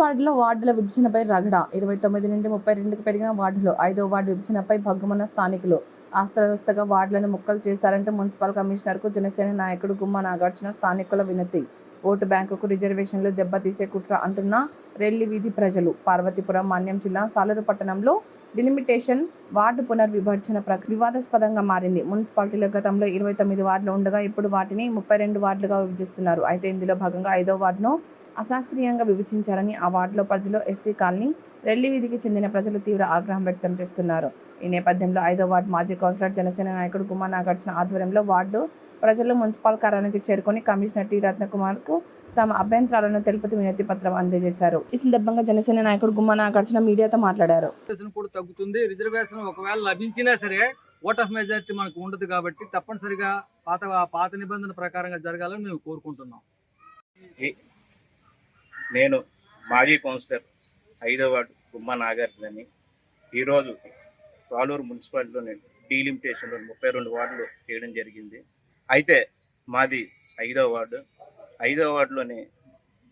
వార్డులో వార్డుల విభజనపై రగడ 29 నుండి 32కి పెరిగిన వార్డులో 5వ వార్డు విభజనపై భగ్గుమన్న స్థానికులు అస్తవ్యస్తగా వార్డులను ముక్కలు చేశారంటూ మున్సిపల్ కమిషనర్కు జనసేన నాయకుడు గుమ్మా నాగార్జున స్థానికుల వినతి. ఓటు బ్యాంకుకు రిజర్వేషన్లు దెబ్బతీసే కుట్ర అంటున్న రెల్లి వీధి ప్రజలు. పార్వతీపురం మన్యం జిల్లా సాలూరు పట్టణంలో డిలిమిటేషన్ వార్డు పునర్విభజన వివాదాస్పదంగా మారింది. మున్సిపాలిటీలో గతంలో 29 వార్డులు ఉండగా ఇప్పుడు వాటిని 32 వార్డులుగా విభజిస్తున్నారు. అయితే ఇందులో భాగంగా 5వ వార్డును అశాస్త్రీయంగా విభజించారని ఆ వార్డులో పరిధిలో ఎస్సీ కాలనీ రెల్లి వీధికి చెందిన ప్రజలు తీవ్ర ఆగ్రహం వ్యక్తం చేస్తున్నారు. ఈ నేపథ్యంలో 5వ వార్డు మాజీ కౌన్సిలర్ జనసేన నాయకుడు గుమ్మా నాగార్జున ఆధ్వర్యంలో వార్డు ప్రజలు మున్సిపల్ కార్యాలయానికి చేరుకొని కమిషనర్ టి రత్నకుమార్కు తమ అభ్యంతరాలను తెలుపుతూ వినతి పత్రం అందజేశారు. ఈ సందర్భంగా జనసేన నాయకుడు గుమ్మా నాగార్జున మీడియాతో మాట్లాడారు. కూడా తగ్గుతుంది. రిజర్వేషన్ ఒకవేళ లభించినా సరే ఓట్ ఆఫ్ మెజారిటీ మనకు ఉండదు కాబట్టి తప్పనిసరిగా పాత నిబంధన ప్రకారంగా జరగాలని మేము కోరుకుంటున్నాం. నేను మాజీ కౌన్సిలర్ 5వ వార్డు గుమ్మా నాగార్జునని. ఈరోజు సాలూరు మున్సిపాలిటీలోని డీలిమిటేషన్లో 32 వార్డులు చేయడం జరిగింది. అయితే మాది 5వ వార్డు. 5వ వార్డులోని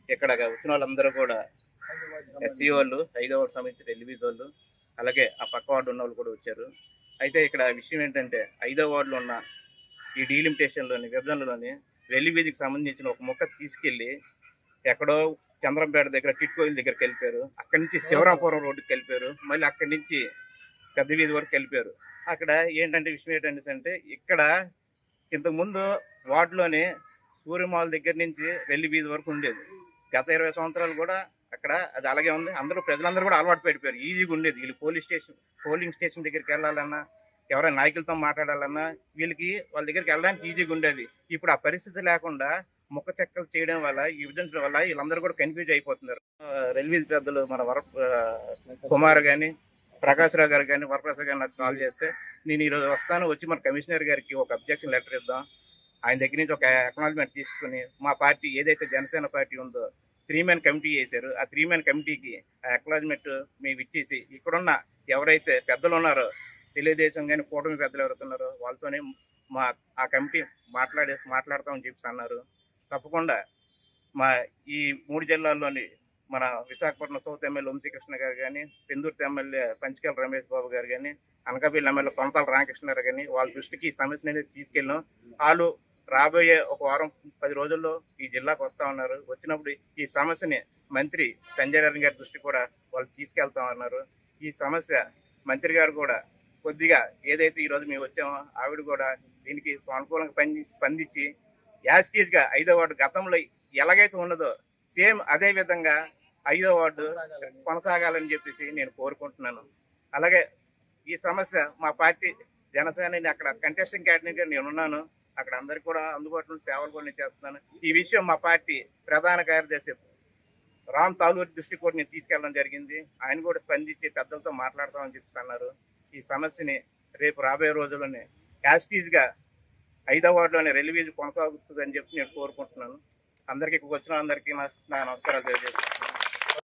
ఇక్కడ వచ్చిన వాళ్ళందరూ కూడా ఎస్సీ వాళ్ళు, 5వ వార్డు సంబంధించిన ఎల్బీజీ వాళ్ళు, అలాగే ఆ పక్క వార్డు ఉన్న వాళ్ళు కూడా వచ్చారు. అయితే ఇక్కడ విషయం ఏంటంటే 5వ వార్డులో ఉన్న ఈ డీలిమిటేషన్లోని విభజనలోని రెల్లి వీధికి సంబంధించిన ఒక మొక్క తీసుకెళ్ళి ఎక్కడో చంద్రంపేట దగ్గర టిట్కోయిల దగ్గరికి వెళ్ళిపోయారు. అక్కడి నుంచి శివరాంపురం రోడ్డుకి వెళ్ళిపోయారు. మళ్ళీ అక్కడి నుంచి పెద్ద వీధి వరకు వెళ్ళిపోయారు. అక్కడ ఏంటంటే విషయం ఏంటంటే ఇక్కడ ఇంతకుముందు వార్డులోనే సూర్యమాల దగ్గర నుంచి రెల్లి వీధి వరకు ఉండేది. గత 20 సంవత్సరాలు కూడా అక్కడ అది అలాగే ఉంది. ప్రజలందరూ కూడా అలవాటు పడిపోయారు. ఈజీగా ఉండేది. వీళ్ళు పోలింగ్ స్టేషన్ దగ్గరికి వెళ్ళాలన్నా, ఎవరైనా నాయకులతో మాట్లాడాలన్నా వీళ్ళకి వాళ్ళ దగ్గరికి వెళ్ళడానికి ఈజీగా ఉండేది. ఇప్పుడు ఆ పరిస్థితి లేకుండా ముక్క చెక్కలు చేయడం వల్ల, ఈ విభజించడం వల్ల వీళ్ళందరూ కూడా కన్ఫ్యూజ్ అయిపోతున్నారు. రైల్వే పెద్దలు మన కుమార్ కానీ, ప్రకాశ్రావు గారు కానీ, వరప్రసాద్ గారు నాకు కాల్ చేస్తే నేను ఈరోజు వస్తాను, వచ్చి మన కమిషనర్ గారికి ఒక అబ్జెక్షన్ లెటర్ ఇద్దాం, ఆయన దగ్గర నుంచి ఒక అక్నాలజ్మెంట్ తీసుకుని మా పార్టీ ఏదైతే జనసేన పార్టీ ఉందో 3 మ్యాన్ కమిటీ చేశారు. ఆ 3 మ్యాన్ కమిటీకి ఆ అక్నాలజ్మెంట్ మేము ఇచ్చేసి ఇక్కడున్న ఎవరైతే పెద్దలు ఉన్నారో, తెలుగుదేశం కానీ కూటమి పెద్దలు ఎవరుతున్నారో వాళ్ళతోనే ఆ కమిటీ మాట్లాడతామని చెప్పి అన్నారు. తప్పకుండా మా ఈ 3 జిల్లాల్లోని మన విశాఖపట్నం సౌత్ ఎమ్మెల్యే వంశీకృష్ణ గారు కానీ, పెందుర్తి ఎమ్మెల్యే పంచకల రమేష్ బాబు గారు కానీ, అనకాపల్లి ఎమ్మెల్యే కొనతాల రామకృష్ణ గారు కానీ వాళ్ళ దృష్టికి ఈ సమస్యను అనేది తీసుకెళ్ళాం. వాళ్ళు రాబోయే ఒక వారం 10 రోజుల్లో ఈ జిల్లాకు వస్తూ ఉన్నారు. వచ్చినప్పుడు ఈ సమస్యని మంత్రి సంజయ్ రాయ్ గారి దృష్టి కూడా వాళ్ళు తీసుకెళ్తామన్నారు. ఈ సమస్య మంత్రి గారు కూడా కొద్దిగా ఏదైతే ఈరోజు మేము వచ్చామో ఆవిడ కూడా దీనికి సానుకూలంగా స్పందించి యాస్టీజ్గా 5వ వార్డు గతంలో ఎలాగైతే ఉన్నదో సేమ్ అదే విధంగా 5వ వార్డు కొనసాగాలని చెప్పేసి నేను కోరుకుంటున్నాను. అలాగే ఈ సమస్య మా పార్టీ జనసేన అక్కడ కంటెస్టింగ్ క్యాండిడేట్గా నేను ఉన్నాను. అక్కడ అందరికీ కూడా అందుబాటులో సేవలు కూడా నేను చేస్తున్నాను. ఈ విషయం మా పార్టీ ప్రధాన కార్యదర్శి రామ్ తాలూరి దృష్టికి కూడా నేను తీసుకెళ్ళడం జరిగింది. ఆయన కూడా స్పందించి పెద్దలతో మాట్లాడతామని చెప్పి అన్నారు. ఈ సమస్యని రేపు రాబోయే రోజుల్లోనే యాస్టీజ్గా 5వ వార్డులోనే రెల్లి వీధి కొనసాగుతుందని చెప్పి నేను కోరుకుంటున్నాను. అందరికీ వచ్చిన అందరికీ నా నమస్కారాలు తెలియజేస్తున్నాను.